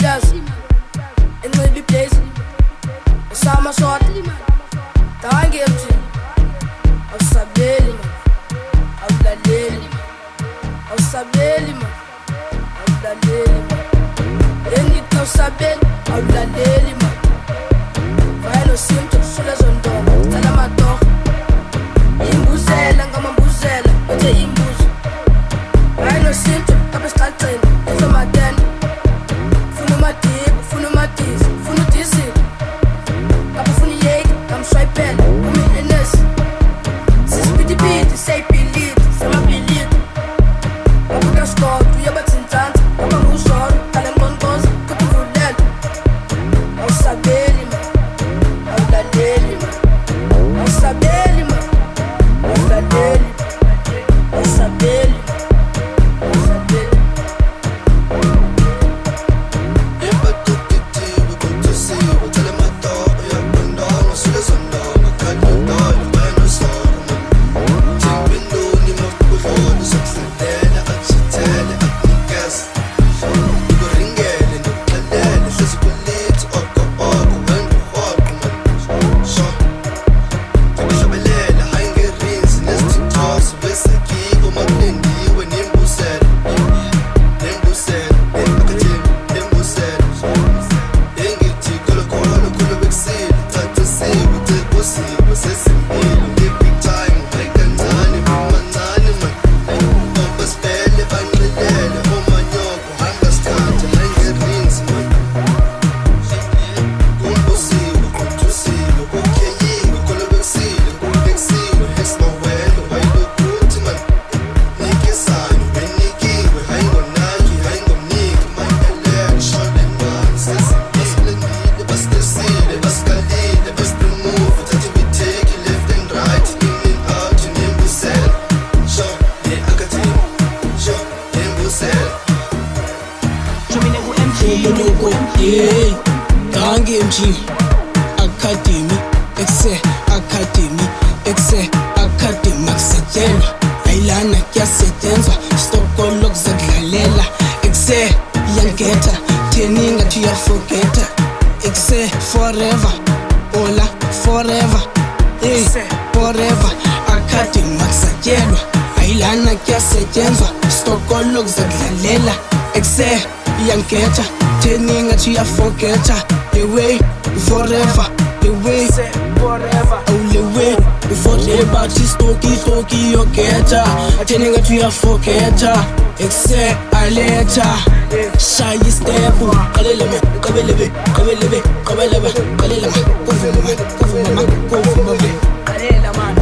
luhlaza enxiba iblaze usama short dange emthini awusabeli man awulaleli awusabeli man awulaleli man engithi awusabeli awulaleli man vayelo sinto sule zondonga cala amatorho imbuzela ngamambuzela bethe imbuzo vayelo sinto apha esicaceni ezomatene funa umadibu funa umadizi funa udizili apha funa iyeki ngamshwayipela umillenesi sisipitipiti seyibhilidi samabhilidi apha kasikode uyabathintsantsa apha nguzolo kale mqonkqoza kuthi uvulele awusabeli man awulaleli man awusabeli man awulaleli awusabeli awusabeli Dange emthini Academy Excel Academy Excel Academy akusetyenwa ayilana kuyasetenzwa stokolo kuzakudlalela Excel iyangetha theni ngathi uyaforgetha Excel forever ola forever forever Academy akusetyenwa ayilana kuyasetenzwa stokolo kuzakudlalela Excel iyangetha theni ngathi uyaforgetha the way forever the way forever oh the way forever stoki yogetha theni ngathi uyaforgetha Excel aletha shaya step qaleleme qabelebe qalela kuvuma qalela man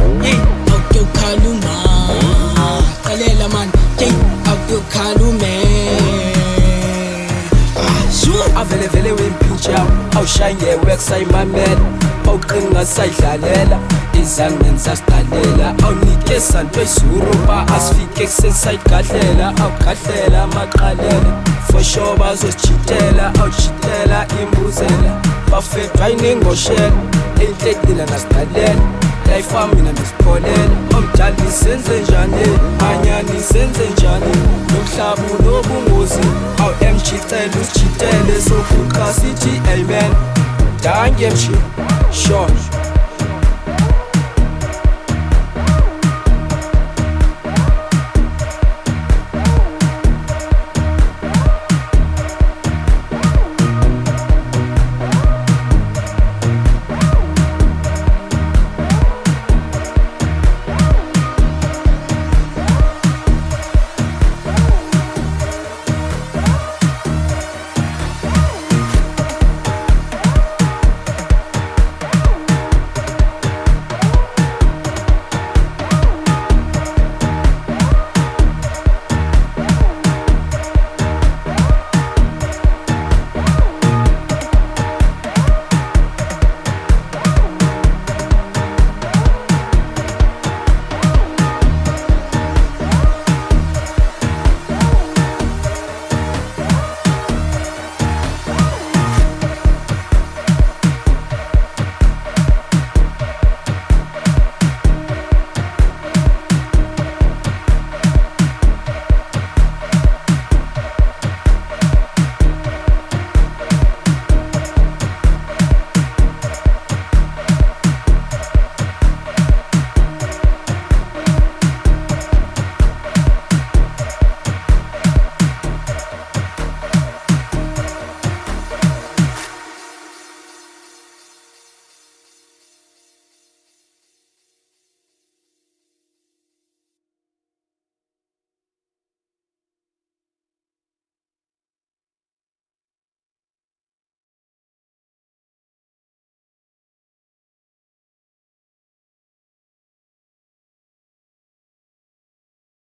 akukhaluma qalela man akukhalume avele wempintsha awushaye wekusayimamela awuqinga sayidlalela izange sasidalela awunike santo esurupa asifike kusensayigadlela awugadlela amaqalela for sure bazosijitela awujitela imbuzela bafedwa inengoshela enhlekile nasidalela layifami mina ngisipholela omdala senze njani anyani senze njani nomhlaba unobungozi awemjicela usijitele sofuqa sithi amen dange mshi sure